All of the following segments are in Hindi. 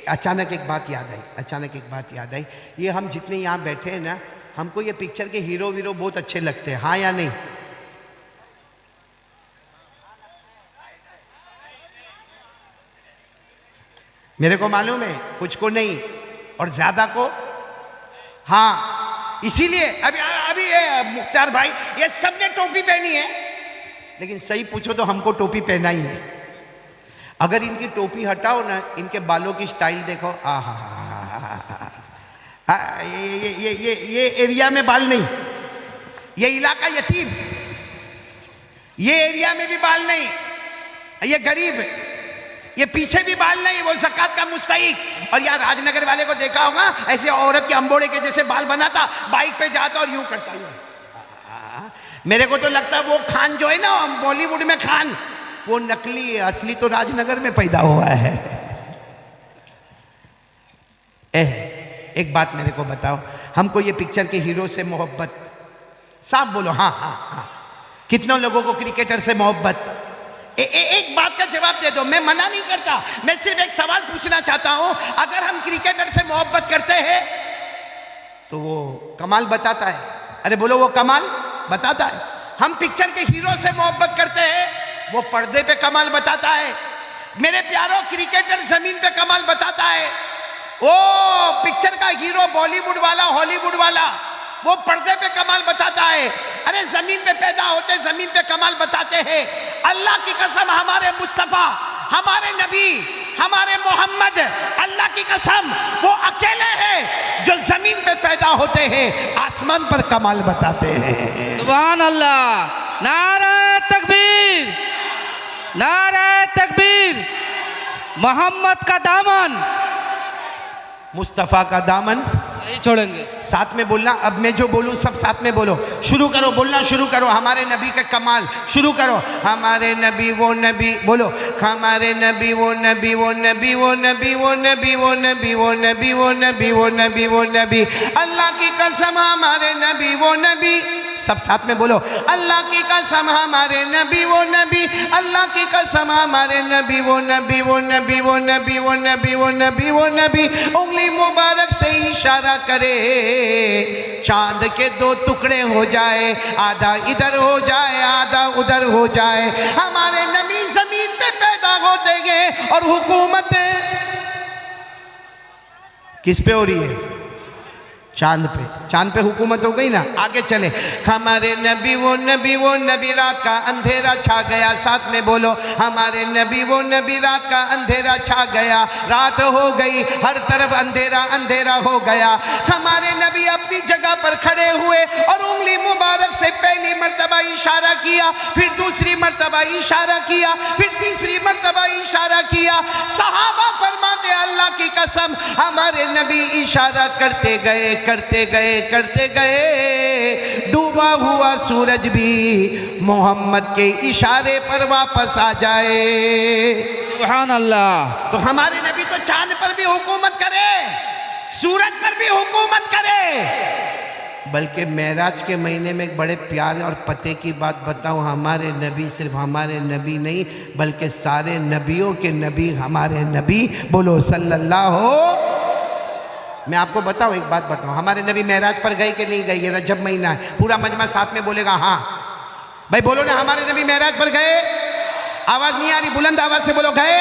अचानक एक बात याद आई, ये हम जितने यहाँ बैठे हैं ना, हमको ये पिक्चर के हीरो वीरो बहुत अच्छे लगते हैं, हाँ या नहीं? मेरे को मालूम है, कुछ को नहीं और ज्यादा को हाँ। इसीलिए अभी ये मुख्तार भाई, ये सबने टोपी पहनी है, लेकिन सही पूछो तो हमको टोपी पहना ही है। अगर इनकी टोपी हटाओ ना, इनके बालों की स्टाइल देखो, ये एरिया में बाल नहीं, ये इलाका यतीम, ये एरिया में भी बाल नहीं, ये गरीब, ये पीछे भी बाल नहीं, वो ज़कात का मुस्तहिक। और यहाँ राजनगर वाले को देखा होगा, ऐसे औरत के अंबोड़े के जैसे बाल बनाता, बाइक पे जाता और यूं करता यूं। मेरे को तो लगता है वो खान जो है ना बॉलीवुड में खान, वो नकली है, असली तो राजनगर में पैदा हुआ है। एक बात मेरे को बताओ, हमको ये पिक्चर के हीरो से मोहब्बत, साफ बोलो हाँ हाँ हाँ, कितनों लोगों को क्रिकेटर से मोहब्बत? एक बात का जवाब दे दो, मैं मना नहीं करता, मैं सिर्फ एक सवाल पूछना चाहता हूं। अगर हम क्रिकेटर से मोहब्बत करते हैं तो वो कमाल बताता है, अरे बोलो वो कमाल बताता है। हम पिक्चर के हीरो से मोहब्बत करते हैं, वो पर्दे पे कमाल बताता है। मेरे प्यारों, क्रिकेटर जमीन पे कमाल बताता है, वो पिक्चर का हीरो बॉलीवुड वाला, हॉलीवुड वाला, वो पर्दे पे कमाल बताता है। अरे जमीन पे पैदा होते जमीन पे कमाल बताते हैं। अल्लाह की कसम, हमारे मुस्तफा, हमारे नबी, हमारे मोहम्मद, अल्लाह की कसम वो अकेले हैं जो जमीन पे पैदा होते हैं, आसमान पर कमाल बताते हैं। सुभान अल्लाह, नारा तकबीर, नारा तकबीर। मोहम्मद का दामन, मुस्तफा का दामन नहीं छोड़ेंगे। साथ में बोलना, अब मैं जो बोलूं सब साथ में बोलो, शुरू करो, बोलना शुरू करो। हमारे नबी का कमाल शुरू करो। हमारे नबी वो नबी, बोलो हमारे नबी वो नबी, वो नबी वो नबी, वो नबी वो नबी, वो नबी वो नबी, वो नबी वो नबी, अल्लाह की कसम हमारे नबी वो नबी, सब साथ में बोलो, अल्लाह की कसम हमारे नबी वो नबी, अल्लाह की कसम हमारे नबी वो नबी, वो नबी वो नबी, वो नबी वो नबी, वो नबी। उंगली मुबारक से इशारा करे, चांद के दो टुकड़े हो जाए, आधा इधर हो जाए आधा उधर हो जाए। हमारे नबी जमीन पे पैदा होते गए और हुकूमत किस पे हो रही है? चांद पे। चांद पे हुकूमत हो गई ना, आगे चले। हमारे नबी वो नबी, वो नबी, रात का अंधेरा छा गया, साथ में बोलो हमारे नबी वो नबी, रात का अंधेरा छा गया, रात हो गई, हर तरफ अंधेरा अंधेरा हो गया। हमारे नबी अपनी जगह पर खड़े हुए और उंगली मुबारक से पहली मर्तबा इशारा किया, फिर दूसरी मर्तबा इशारा किया, फिर तीसरी मर्तबा इशारा किया। सहाबा फरमाते अल्लाह की कसम हमारे नबी इशारा करते गए करते गए करते गए, डूबा हुआ सूरज भी मोहम्मद के इशारे पर वापस आ जाए। सुभान अल्लाह। तो हमारे नबी तो चांद पर भी हुकूमत करे, सूरज पर भी हुकूमत करे। बल्कि मेराज के महीने में एक बड़े प्यार और पते की बात बताऊं, हमारे नबी सिर्फ हमारे नबी नहीं बल्कि सारे नबियों के नबी हमारे नबी, बोलो सल्लल्लाहु। मैं आपको बताऊं, एक बात बताऊं, हमारे नबी मेराज पर गए कि नहीं गए? ये रजब महीना है, पूरा मजमा साथ में बोलेगा हाँ भाई, बोलो ना हमारे नबी मेराज पर गए। आवाज नहीं आ रही, बुलंद आवाज से बोलो गए।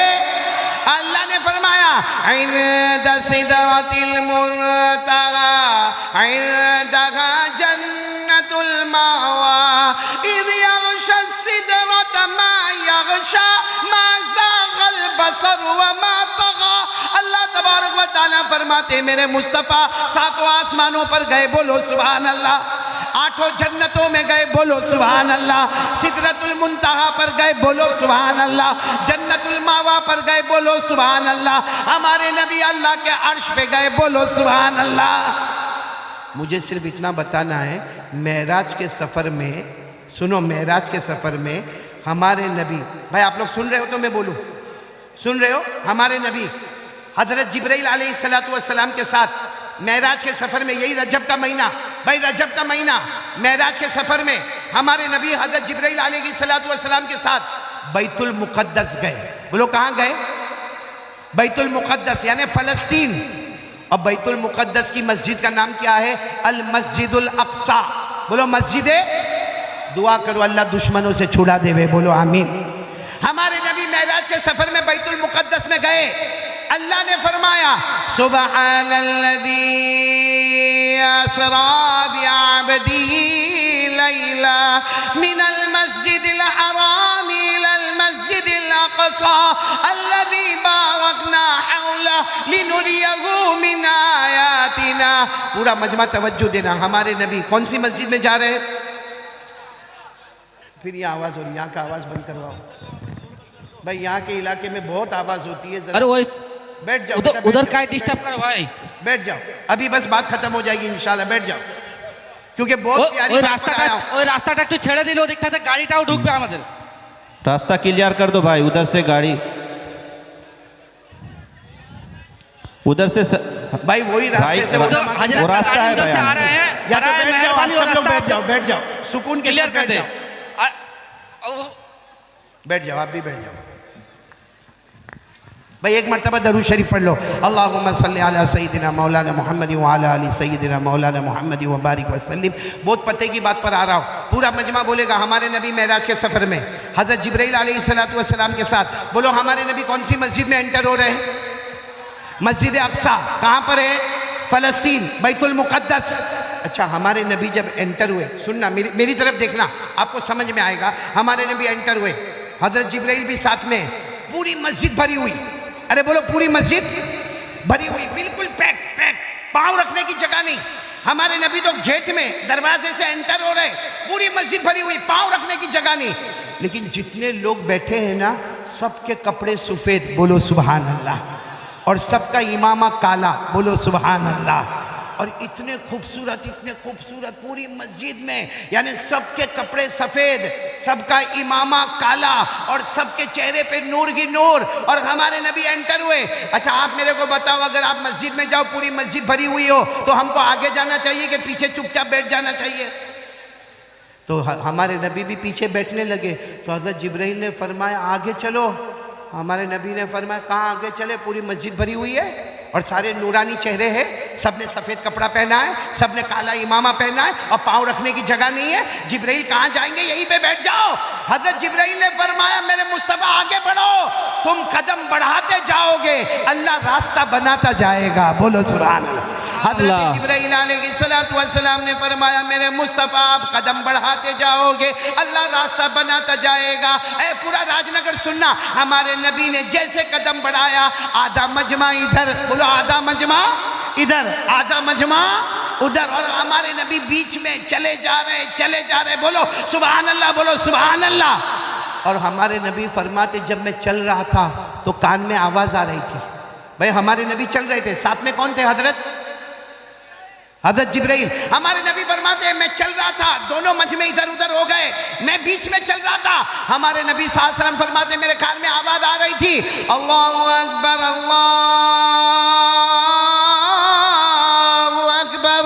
अल्लाह ने फरमाया इंद सिदरतिल मुंतहा इंदहा जन्नतुल मावा इद यग़शा सिदरत मा यग़शा मा ज़ाग़ल बसर व मा तग़ा। अल्लाह तबारक व तआला फरमाते मेरे मुस्तफ़ा सातों आसमानों पर गए, बोलो सुभान अल्लाह। आठों जन्नतों में गए, बोलो सुभान अल्लाह। सिदरतुल मुंतहा पर गए, बोलो सुभान अल्लाह। जन्नतुल मावा पर गए, बोलो सुभान अल्लाह। हमारे नबी अल्लाह के अर्श पे गए, बोलो सुभान अल्लाह। मुझे सिर्फ इतना बताना है, मेराज के सफ़र में, सुनो, मेराज के सफ़र में हमारे नबी, भाई आप लोग सुन रहे हो तो मैं बोलूँ, सुन रहे हो? हमारे नबी हज़रत जिब्राइल अलैहिस्सलातु वस्सलाम के साथ मेराज के सफ़र में, यही रजब का महीना, भाई रजब का महीना, मेराज के सफ़र में हमारे नबी हज़रत जिब्राइल अलैहिस्सलातु वस्सलाम के साथ बैतुल मुक़द्दस गए। बोलो कहाँ गए? बैतुल मुक़द्दस यानी फ़लस्तीन। और बैतुल मुक़द्दस की मस्जिद का नाम क्या है? अल मस्जिदुल अक़सा। बोलो मस्जिद। दुआ करो अल्लाह दुश्मनों से छुड़ा देवे, बोलो आमीन। हमारे नबी मेराज के सफर में बैतुल मुक़द्दस में गए, अल्लाह ने फरमाया सुब्हानल्लज़ी असरा बिअब्दी लैला मिनल मस्जिदिल हराम इलल मस्जिदिल अक़सा अल्लज़ी बारकना हौला लिनुरियहु मिन आयातिना। पूरा मजमा तवज्जो देना। हमारे नबी कौन सी मस्जिद में जा रहे हैं? फिर ये आवाज़ हो रही, यहाँ का आवाज़ बंद करवाओ भाई, यहाँ के इलाके में बहुत आवाज़ होती है। अरे वो बैठ जाओ, उधर का डिस्टर्ब करो भाई। बैठ जाओ, अभी बस बात खत्म हो जाएगी इंशाल्लाह। बैठ जाओ, क्योंकि बहुत प्यारी ওই बात पर आया हूं। রাস্তাটা একটু ছেড়ে দিলেও দেখতে থাকে গাড়িটাও ঢুকবে আমাদের। रास्ता क्लियर कर दो भाई, उधर से गाड़ी, उधर से भाई वही रास्ते से भाई, वो वो रास्ता है उधर से आ भाई। रहे हैं। या तो बैठ जाओ, आप सब लोग बैठ जाओ, बैठ जाओ, सुकून के क्लियर साथ कर बैठ दे। जाओ, बैठ जाओ, आप भी बैठ जाओ भाई। एक मरतबा दरूद शरीफ पढ़ लो। अल्लाहुम्मा सल्ली अला सय्यिदिना मौलाना मुहम्मद व अला आलि सय्यिदिना मौलाना मुहम्मद व बारिक वसल्लिम। बहुत पते की बात पर आ रहा हूँ, पूरा मजमा बोलेगा। हमारे नबी मेराज के सफ़र में हज़रत जिब्राइल अलैहिस्सलातु वस्सलाम के साथ, बोलो हमारे नबी कौन सी मस्जिद में एंटर हो रहे हैं? मस्जिद अक़सा। कहाँ पर है? फ़लस्तीन, बैतुल मुक़द्दस। अच्छा, हमारे नबी जब एंटर हुए, सुनना मेरी तरफ देखना, आपको समझ में आएगा। हमारे नबी एंटर हुए, हज़रत जिब्राइल भी साथ में, पूरी मस्जिद भरी हुई। अरे बोलो पूरी मस्जिद भरी हुई, बिल्कुल पैक पैक, पाँव रखने की जगह नहीं। हमारे नबी तो गेट में दरवाजे से एंटर हो रहे, पूरी मस्जिद भरी हुई, पाँव रखने की जगह नहीं। लेकिन जितने लोग बैठे हैं ना, सबके कपड़े सफ़ेद, बोलो सुभान अल्लाह, और सबका इमामा काला, बोलो सुभान अल्लाह। और इतने खूबसूरत पूरी मस्जिद में, यानी सबके कपड़े सफ़ेद, सबका इमामा काला, और सबके चेहरे पे नूर ही नूर। और हमारे नबी एंटर हुए। अच्छा आप मेरे को बताओ, अगर आप मस्जिद में जाओ, पूरी मस्जिद भरी हुई हो, तो हमको आगे जाना चाहिए कि पीछे चुपचाप बैठ जाना चाहिए? तो हमारे नबी भी पीछे बैठने लगे। तो हज़रत जिब्राइल ने फरमाया आगे चलो। हमारे नबी ने फरमाया कहाँ आगे चले? पूरी मस्जिद भरी हुई है और सारे नूरानी चेहरे हैं, सबने सफ़ेद कपड़ा पहना है, सबने काला इमामा पहना है, और पाँव रखने की जगह नहीं है। जिब्राइल कहाँ जाएंगे? यहीं पे बैठ जाओ। हज़रत जिब्राइल ने फरमाया मेरे मुस्तफ़ा आगे बढ़ो, तुम कदम बढ़ाते जाओगे, अल्लाह रास्ता बनाता जाएगा, बोलो सुभान अल्लाह। हज़रत जिब्राइल अलैहिस्सलातु वस्सलाम ने फरमाया मेरे मुस्तफ़ा आप कदम बढ़ाते जाओगे, अल्लाह रास्ता बनाता जाएगा। ऐ पूरा राजनगर सुनना, हमारे नबी ने जैसे कदम बढ़ाया, आधा मजमा इधर, बोलो आधा मजमा इधर, आधा मजमा उधर, और हमारे नबी बीच में चले जा रहे, बोलो सुभान अल्लाह, बोलो सुभान अल्लाह। और हमारे नबी फरमाते जब मैं चल रहा था तो कान में आवाज़ आ रही थी। भाई हमारे नबी चल रहे थे, साथ में कौन थे? हज़रत जिब्राइल। हमारे नबी फरमाते हैं मैं चल रहा था, दोनों मजमे इधर उधर हो गए, मैं बीच में चल रहा था। हमारे नबी सल्लल्लाहु अलैहि वसल्लम फरमाते मेरे कान में आवाज़ आ रही थी, अल्लाहु अकबर, अल्लाहु अकबर,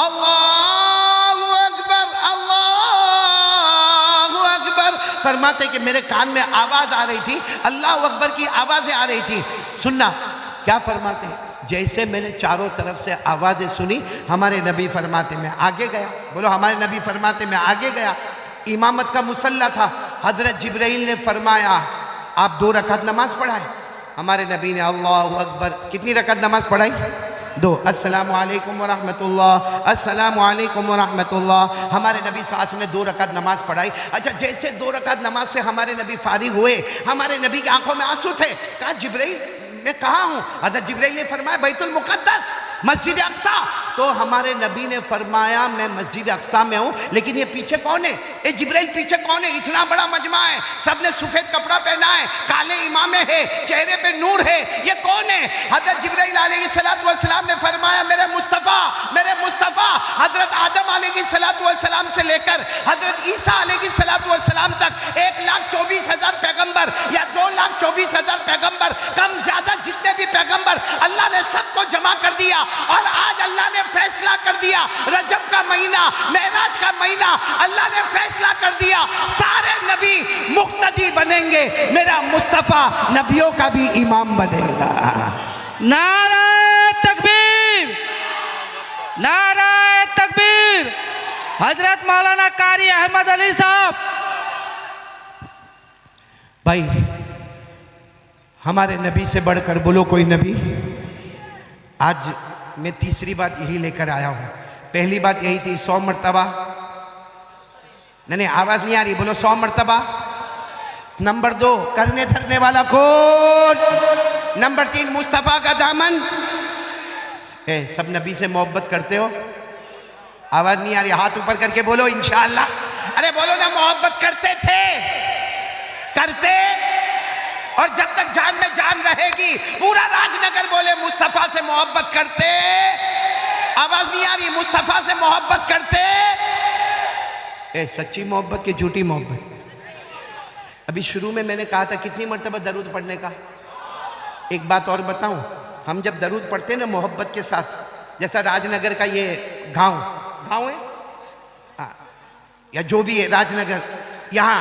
अल्लाहु अकबर, अल्लाहु अकबर। फरमाते कि मेरे कान में आवाज़ आ रही थी, अल्लाहु अकबर की आवाज़ें आ रही थी। सुनना क्या फरमाते हैं, जैसे मैंने चारों तरफ से आवाज़ें सुनी, हमारे नबी फरमाते मैं आगे गया, बोलो हमारे नबी फरमाते मैं आगे गया। इमामत का मुसल्ला था, हज़रत जिब्राइल ने फरमाया आप 2 रकात नमाज पढ़ाए। हमारे नबी ने अल्लाहु अकबर, कितनी रकात नमाज पढ़ाई? 2। अस्सलामु अलैकुम व रहमतुल्लाह, अस्सलामु अलैकुम व रहमतुल्लाह। हमारे नबी साथ ने 2 रकात नमाज पढ़ाई। अच्छा जैसे 2 रकात नमाज से हमारे नबी फारिग हुए, हमारे नबी की आंखों में आंसू थे। कहा जिब्राइल मैं कहाँ हूँ? हज़रत जिब्राइल ने फरमाया बैतुल मुक़द्दस, मस्जिद अक़सा। तो हमारे नबी ने फरमाया मैं मस्जिद अक़सा में हूँ, लेकिन ये पीछे कौन है? ये जिब्राइल पीछे कौन है? इतना बड़ा मजमा है, सबने सफ़ेद कपड़ा पहना है, काले इमामे है, चेहरे पे नूर है, ये कौन है? हज़रत जिब्राइल अलैहिस्सलातु वस्सलाम ने फरमाया मेरे मुस्तफ़ा, मेरे मुस्तफ़ा। हज़रत आदम अलैहिस्सलातु वस्सलाम से लेकर हज़रत ईसा अलैहिस्सलातु वस्सलाम तक 1,24,000 पैगम्बर या 2,24,000 पैगम्बर, कम ज़्यादा जितने भी पैगम्बर, अल्लाह ने सबको जमा कर दिया। और आज अल्लाह ने फैसला कर दिया, रजब का महीना, मेराज का महीना, अल्लाह ने फैसला कर दिया सारे नबी मुक्तदी बनेंगे, मेरा मुस्तफ़ा नबियों का भी इमाम बनेगा। नारे तकबीर, नारे तकबीर। हजरत मौलाना कारी अहमद अली साहब। भाई हमारे नबी से बढ़कर बोलो कोई नबी। आज मैं तीसरी बात यही लेकर आया हूं। पहली बात यही थी 100 मर्तबा, नहीं आवाज नहीं आ रही, बोलो 100 मर्तबा। नंबर 2 करने धरने वाला कौन। नंबर 3 मुस्तफा का दामन। सब नबी से मोहब्बत करते हो? आवाज नहीं आ रही, हाथ ऊपर करके बोलो इंशाअल्लाह। अरे बोलो ना, मोहब्बत करते थे, करते, और जब तक जान में जान रहेगी पूरा राजनगर बोले मुस्तफा से मोहब्बत करते। आवाज नहीं आ रही, मुस्तफा से मोहब्बत करते। सच्ची मोहब्बत की झूठी मोहब्बत। अभी शुरू में मैंने कहा था कितनी मर्तबा दरूद पढ़ने का। एक बात और बताऊं, हम जब दरूद पढ़ते हैं ना मोहब्बत के साथ, जैसा राजनगर का ये गांव है या जो भी है राजनगर, यहाँ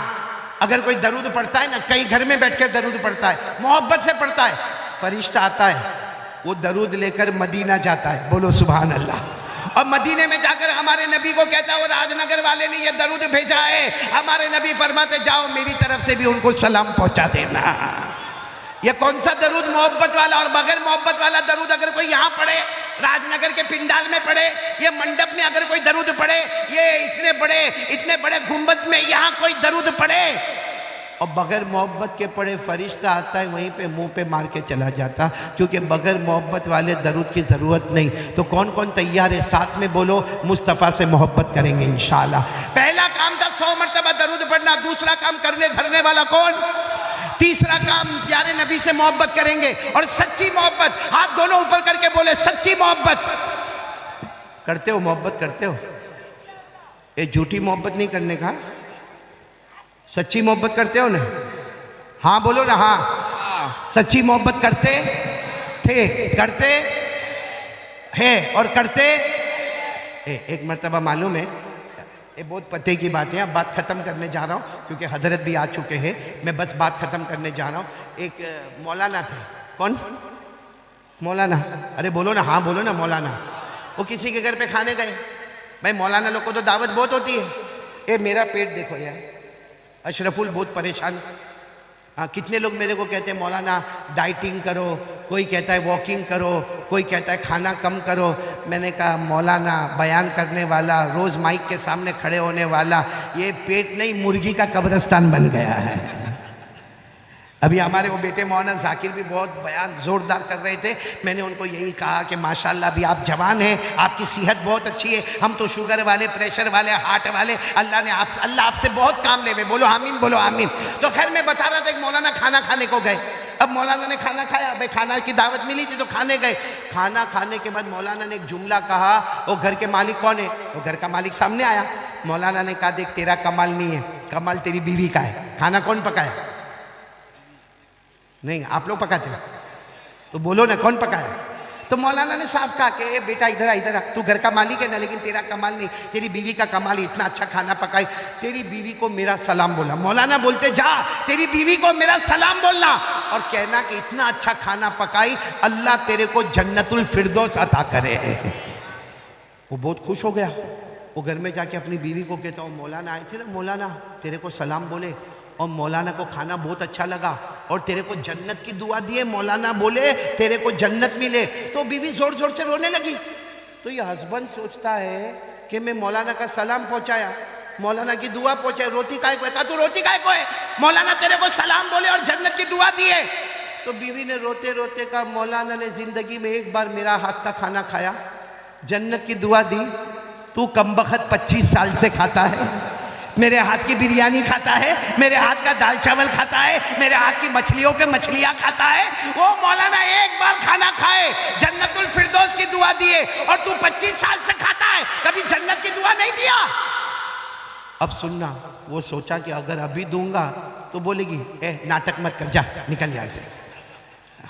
अगर कोई दरूद पढ़ता है ना, कई घर में बैठकर दरूद पढ़ता है, मोहब्बत से पढ़ता है, फरिश्ता आता है, वो दरूद लेकर मदीना जाता है, बोलो सुभान अल्लाह। और मदीने में जाकर हमारे नबी को कहता है वो राजनगर वाले ने ये दरूद भेजा है। हमारे नबी फरमाते जाओ मेरी तरफ से भी उनको सलाम पहुंचा देना। ये कौन सा दरूद, मोहब्बत वाला। और बगैर मोहब्बत वाला दरूद अगर कोई यहाँ पढ़े, राजनगर के पिंडाल में पढ़े, ये मंडप में अगर कोई दरूद पढ़े, ये इतने बड़े गुंबद में यहाँ कोई दरूद पढ़े, और बगैर मोहब्बत के पढ़े, फरिश्ता आता है वहीं पे मुंह पे मार के चला जाता, क्योंकि बगैर मोहब्बत वाले दरूद की ज़रूरत नहीं। तो कौन कौन तैयार है, साथ में बोलो मुस्तफ़ा से मोहब्बत करेंगे इंशाअल्लाह। पहला काम था 100 मरतबा दरूद पढ़ना। दूसरा काम करने धरने वाला कौन। तीसरा काम प्यारे नबी से मोहब्बत करेंगे, और सच्ची मोहब्बत। हाथ दोनों ऊपर करके बोले सच्ची मोहब्बत करते हो। मोहब्बत करते हो, ये झूठी मोहब्बत नहीं करने का, सच्ची मोहब्बत करते हो ना। हाँ बोलो ना, हाँ सच्ची मोहब्बत करते थे, करते हैं और करते। एक मर्तबा मालूम है, ये बहुत पते की बात है, अब बात ख़त्म करने जा रहा हूँ क्योंकि हजरत भी आ चुके हैं, मैं बस बात ख़त्म करने जा रहा हूँ। एक मौलाना थे, कौन मौलाना, अरे बोलो ना, हाँ बोलो ना मौलाना। वो किसी के घर पे खाने गए। भाई मौलाना लोग को तो दावत बहुत होती है। ये मेरा पेट देखो यार, अशरफुल बहुत परेशान। हाँ कितने लोग मेरे को कहते हैं मौलाना डाइटिंग करो, कोई कहता है वॉकिंग करो, कोई कहता है खाना कम करो। मैंने कहा मौलाना बयान करने वाला, रोज़ माइक के सामने खड़े होने वाला, ये पेट नहीं मुर्गी का कब्रिस्तान बन गया है। अभी हमारे वो बेटे मौलाना जाकिर भी बहुत बयान ज़ोरदार कर रहे थे। मैंने उनको यही कहा कि माशाल्लाह अभी आप जवान हैं, आपकी सेहत बहुत अच्छी है, हम तो शुगर वाले, प्रेशर वाले, हार्ट वाले, अल्लाह आपसे बहुत काम ले। बोलो आमीन, बोलो आमीन। तो खैर मैं बता रहा था कि मौलाना खाना खाने को गए। अब मौलाना ने खाना खाया, भाई खाना की दावत मिली थी तो खाने गए। खाना खाने के बाद मौलाना ने एक जुमला कहा, वो घर के मालिक कौन है, वो घर का मालिक सामने आया। मौलाना ने कहा देख तेरा कमाल नहीं है, कमाल तेरी बीवी का है। खाना कौन पकाया? नहीं आप लोग पकाते हो तो बोलो ना कौन पकाया। तो मौलाना ने साफ कहा कि बेटा इधर आ, इधर आ, तू घर का मालिक है ना, लेकिन तेरा कमाल नहीं, तेरी बीवी का कमाल है, इतना अच्छा खाना पकाई। तेरी बीवी को मेरा सलाम बोला। मौलाना बोलते जा तेरी बीवी को मेरा सलाम बोलना और कहना कि इतना अच्छा खाना पकाई, अल्लाह तेरे को जन्नतुल फिरदौस अता करे। वो बहुत खुश हो गया। वो घर में जाके अपनी बीवी को कहता हूँ मौलाना आए थे ना, मौलाना तेरे को सलाम बोले और मौलाना को खाना बहुत अच्छा लगा और तेरे को जन्नत की दुआ दिए, मौलाना बोले तेरे को जन्नत मिले। तो बीवी जोर जोर से रोने लगी। तो ये हस्बैंड सोचता है कि मैं मौलाना का सलाम पहुंचाया, मौलाना की दुआ पहुंचाई, रोती काय को है? कहा तू रोती काय को है, मौलाना तेरे को सलाम बोले और जन्नत की दुआ दिए। तो बीवी ने रोते रोते कहा मौलाना ने जिंदगी में एक बार मेरा हाथ का खाना खाया, जन्नत की दुआ दी, तू कमबख्त 25 साल से खाता है, मेरे हाथ की बिरयानी खाता है, मेरे हाथ का दाल चावल खाता है, मेरे हाथ की मछलियों पे मछलियां खाता है। वो मौलाना एक बार खाना खाए, जन्नतुल फिरदौस की दुआ दिए, और तू 25 साल से खाता है, कभी जन्नत की दुआ नहीं दिया। अब सुनना, वो सोचा कि अगर अभी दूंगा तो बोलेगी ए नाटक मत कर, जा निकल यहाँ से।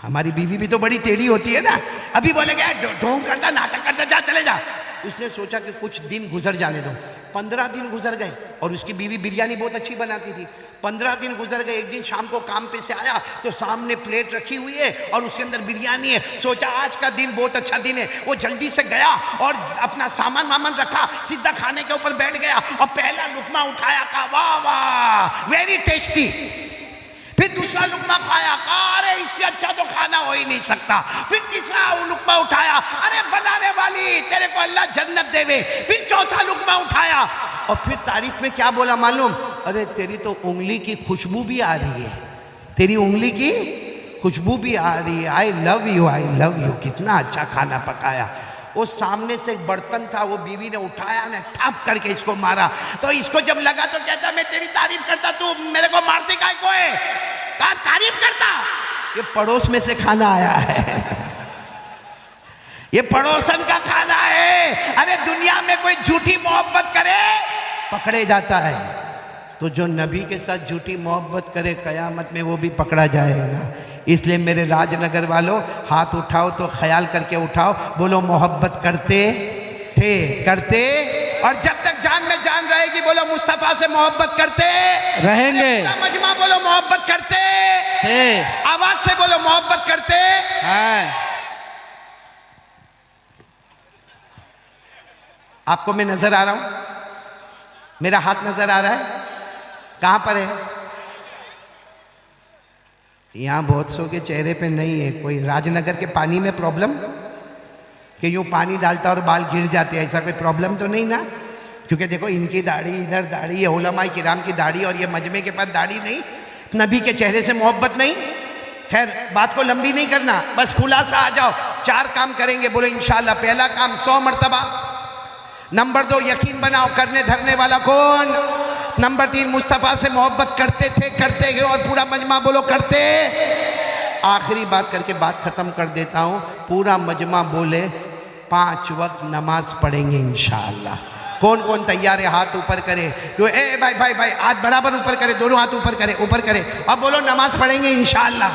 हमारी बीवी भी तो बड़ी टेढ़ी होती है ना, अभी बोलेगा ढोंग करता नाटक करता, जा चले जा। उसने सोचा कि कुछ दिन गुजर जाने दो। 15 दिन गुजर गए और उसकी बीवी बिरयानी बहुत अच्छी बनाती थी। 15 दिन गुजर गए। एक दिन शाम को काम पे से आया तो सामने प्लेट रखी हुई है और उसके अंदर बिरयानी है। सोचा आज का दिन बहुत अच्छा दिन है। वो जल्दी से गया और अपना सामान वामान रखा, सीधा खाने के ऊपर बैठ गया और पहला लुकमा उठाया, कहा वाह वाह वेरी टेस्टी। फिर दूसरा लुकमा खाया, कहा अरे इससे अच्छा तो खाना हो ही नहीं सकता। फिर तीसरा लुकमा उठाया, अरे बनाने वाली तेरे को अल्लाह जन्नत देवे। फिर चौथा लुकमा उठाया और फिर तारीफ में क्या बोला मालूम? अरे तेरी तो उंगली की खुशबू भी आ रही है, तेरी उंगली की खुशबू भी आ रही है। I love you, I love you, कितना अच्छा खाना पकाया। वो सामने से एक बर्तन था, वो बीवी ने उठाया ने ठप करके इसको मारा। तो इसको जब लगा तो कहता मैं तेरी तारीफ करता, तू मेरे को मारती काय को है? कहा तारीफ करता? ये पड़ोस में से खाना आया है, ये पड़ोसन का खाना है। अरे दुनिया में कोई झूठी मोहब्बत करे पकड़े जाता है, तो जो नबी के साथ झूठी मोहब्बत करे कयामत में वो भी पकड़ा जाएगा। इसलिए मेरे राजनगर वालों, हाथ उठाओ तो ख्याल करके उठाओ, बोलो मोहब्बत करते थे, करते, और जब तक जान में जान रहेगी बोलो मुस्तफा से मोहब्बत करते रहेंगे। पूरा मजमा बोलो मोहब्बत करते थे। आवाज से बोलो मोहब्बत करते हैं। आपको मैं नजर आ रहा हूं? मेरा हाथ नजर आ रहा है? कहां पर है? यहां बहुत सौ के चेहरे पे नहीं है। कोई राजनगर के पानी में प्रॉब्लम कि यूं पानी डालता और बाल गिर जाते, ऐसा कोई प्रॉब्लम तो नहीं ना? क्योंकि देखो इनकी दाढ़ी, इधर दाढ़ी, ये उलमाए किराम की दाढ़ी और ये मजमे के पास दाढ़ी नहीं, नबी के चेहरे से मोहब्बत नहीं। खैर बात को लंबी नहीं करना, बस खुलासा आ जाओ। 4 काम करेंगे, बोलो इंशाल्लाह। पहला काम 100 मरतबा। नंबर 2 यकीन बनाओ करने धरने वाला कौन? नंबर 3 मुस्तफ़ा से मोहब्बत करते थे, करते हैं, और पूरा मजमा बोलो करते। आखिरी बात करके बात खत्म कर देता हूँ। पूरा मजमा बोले 5 वक्त नमाज पढ़ेंगे इंशाअल्लाह। कौन कौन तैयार है? हाथ ऊपर करे। तो ए भाई भाई भाई हाथ बराबर ऊपर करे, दोनों हाथ ऊपर करे, ऊपर करे। अब बोलो नमाज पढ़ेंगे इंशाअल्लाह।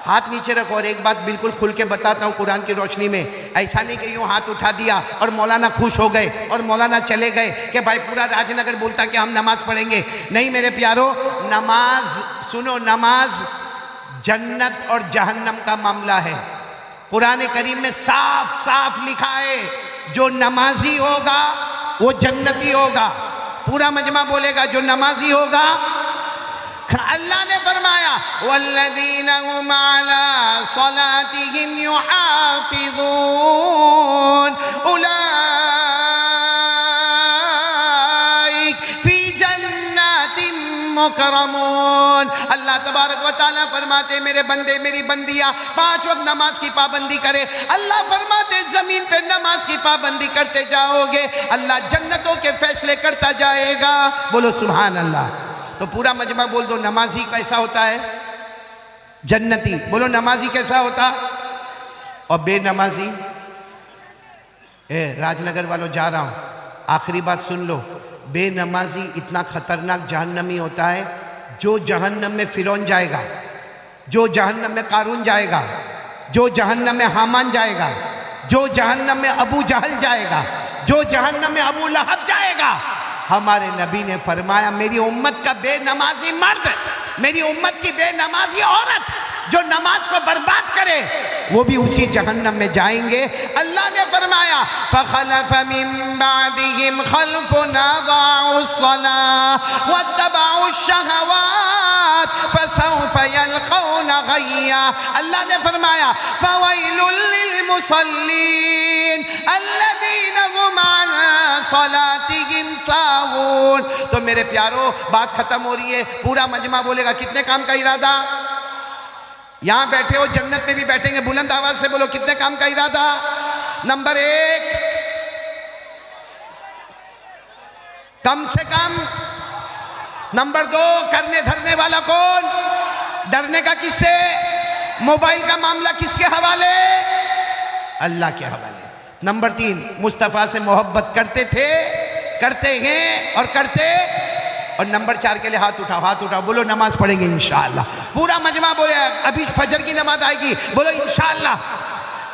हाथ नीचे रखो। और एक बात बिल्कुल खुल के बताता हूँ कुरान की रोशनी में, ऐसा नहीं कि यूँ हाथ उठा दिया और मौलाना खुश हो गए और मौलाना चले गए कि भाई पूरा राजनगर बोलता कि हम नमाज पढ़ेंगे। नहीं मेरे प्यारो, नमाज सुनो, नमाज जन्नत और जहन्नम का मामला है। कुरान करीम में साफ साफ लिखा है, जो नमाजी होगा वो जन्नती होगा। पूरा मजमा बोलेगा जो नमाजी होगा। अल्लाह ने फरमाया वल्लज़ीना हुम अला सलातिहिम युहाफ़िज़ून उलाइक फ़ी जन्नातिम मुकरमून। अल्लाह तबारक व तआला फरमाते मेरे बंदे मेरी बंदियाँ 5 वक्त नमाज की पाबंदी करे। अल्लाह फरमाते जमीन पे नमाज की पाबंदी करते जाओगे, अल्लाह जन्नतों के फैसले करता जाएगा। बोलो सुभान अल्लाह। तो पूरा मजमा बोल दो, नमाजी कैसा होता है? जन्नती। बोलो नमाजी कैसा होता? और बेनमाजी? राजनगर वालों जा रहा हूं, आखिरी बात सुन लो। बेनमाजी इतना खतरनाक जहन्नमी होता है, जो जहन्नम में फिरौन जाएगा, जो जहन्नम में कारून जाएगा, जो जहन्नम में हामान जाएगा, जो जहन्नम में अबू जहल जाएगा, जो जहन्नम में अबू लहब जाएगा। हमारे नबी ने फरमाया मेरी उम्मत का बेनमाजी मर्द, मेरी उम्मत की बेनमाजी औरत जो नमाज को बर्बाद करे वो भी उसी जहन्नम में जाएंगे। अल्लाह ने फरमाया फखलफ मिन बादिहिम खल्फुन अज़ाउस्सलाह वत्तबउश्शहवात फसौफ यल्क़ौन गय्या। अल्लाह ने फरमाया फवैलुल लिलमुसल्लीन अल्लज़ीना हुम अन सलातिहिम साहून। तो मेरे प्यारो बात खत्म हो रही है, पूरा मजमा बोलेगा कितने काम का इरादा? यहां बैठे हो, जन्नत में भी बैठेंगे। बुलंद आवाज से बोलो कितने काम का इरादा? नंबर 1 कम से कम। नंबर 2 करने धरने वाला कौन? डरने का किससे? मोबाइल का मामला किसके हवाले? अल्लाह के हवाले। नंबर 3 मुस्तफ़ा से मोहब्बत करते थे, करते हैं और करते। और नंबर 4 के लिए हाथ उठाओ, हाथ उठाओ, बोलो नमाज पढ़ेंगे इंशाअल्लाह। पूरा मजमा बोले अभी फजर की नमाज आएगी, बोलो इंशाअल्लाह।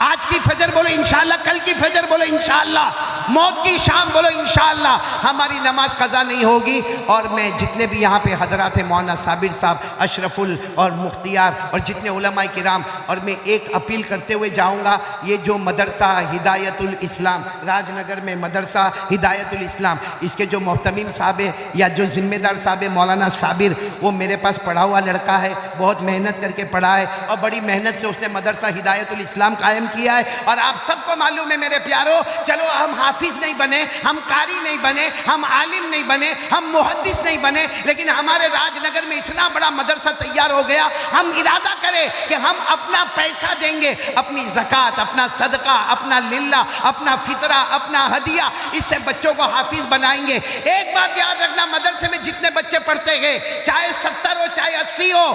आज की फजर बोलो इंशाअल्लाह, कल की फजर बोलो इंशाअल्लाह, मौत की शाम बोलो इंशाअल्लाह, हमारी नमाज कज़ा नहीं होगी। और मैं जितने भी यहाँ पे हजरात हैं, मौलाना साबिर साहब, अशरफुल और मुख्तियार और जितने उलमाए किराम, और मैं एक अपील करते हुए जाऊँगा, ये जो मदरसा हिदायतुल इस्लाम, राजनगर में मदरसा हिदायतुल इस्लाम, इसके जो मोहतमीम साहब है या जो जिम्मेदार साहब है मौलाना साबिर, वो मेरे पास पढ़ा हुआ लड़का है, बहुत मेहनत करके पढ़ा है और बड़ी मेहनत से उसने मदरसा हिदायतुल इस्लाम कायम किया है। और आप सबको मालूम है मेरे प्यारो, चलो हम हाफिज नहीं बने, हम कारी नहीं बने, हम आलिम नहीं बने, हम मुहद्दिस नहीं बने, लेकिन हमारे राजनगर में इतना बड़ा मदरसा तैयार हो गया, हम इरादा करें कि हम अपना पैसा देंगे, अपनी ज़कात, अपना सदका, अपना लिल्ला, अपना फितरा, अपना हदिया, इससे बच्चों को हाफिज बनाएंगे। एक बात याद रखना, मदरसे में जितने बच्चे पढ़ते हैं, चाहे 70 हो चाहे 80 हो,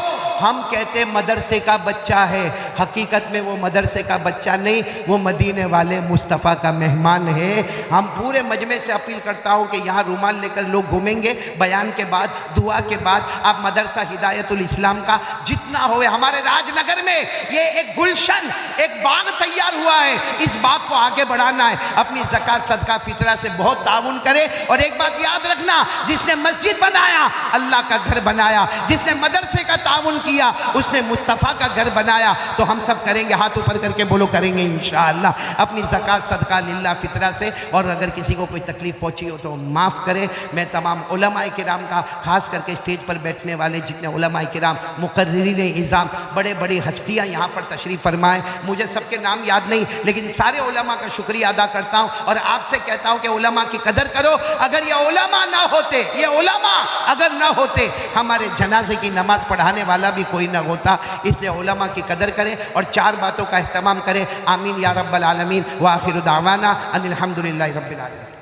हम कहते मदरसे का बच्चा है, हकीकत में वो मदरसे का बच्चा नहीं, वो मदीने वाले मुस्तफ़ा का मेहमान है। हम पूरे मजमे से अपील करता हूँ कि यहाँ रुमाल लेकर लोग घूमेंगे, बयान के बाद, दुआ के बाद आप मदरसा हिदायतुल इस्लाम का जितना हो, हमारे राजनगर में ये एक गुलशन, एक बाग तैयार हुआ है, इस बाग को आगे बढ़ाना है। अपनी ज़कात, सदका, फितरा से बहुत ताउन करे। और एक बात याद रखना, जिसने मस्जिद बनाया अल्लाह का घर बनाया, जिसने मदरसे का ताउन किया उसने मुस्तफ़ा का घर बनाया। तो हम सब करेंगे, हाथ ऊपर करके बोलो, करेंगे इंशाअल्लाह अपनी ज़कात, सदका, लिल्ला, फितरा से। और अगर किसी को कोई तकलीफ़ पहुंची हो तो माफ़ करे। मैं तमाम उलमाए किराम का, ख़ास करके स्टेज पर बैठने वाले जितने उलमाए किराम, मुकर्रिरीन इज़ाम, बड़े बड़ी हस्तियाँ यहाँ पर तशरीफ़ फरमाएँ, मुझे सबके नाम याद नहीं, लेकिन सारे उलमा का शुक्रिया अदा करता हूँ और आपसे कहता हूँ कि उलमा की कदर करो। अगर ये उलमा ना होते, ये उलमा अगर ना होते, हमारे जनाजे की नमाज़ पढ़ाने वाला भी कोई ना होता। इसलिए उलमा की कदर करें और 4 बातों का एहतमाम करें। आमीन या रब्बल आलमीन। व आखिरु दावाना अनिल हम्दुलिल्लाहि रब्बिल आलमीन।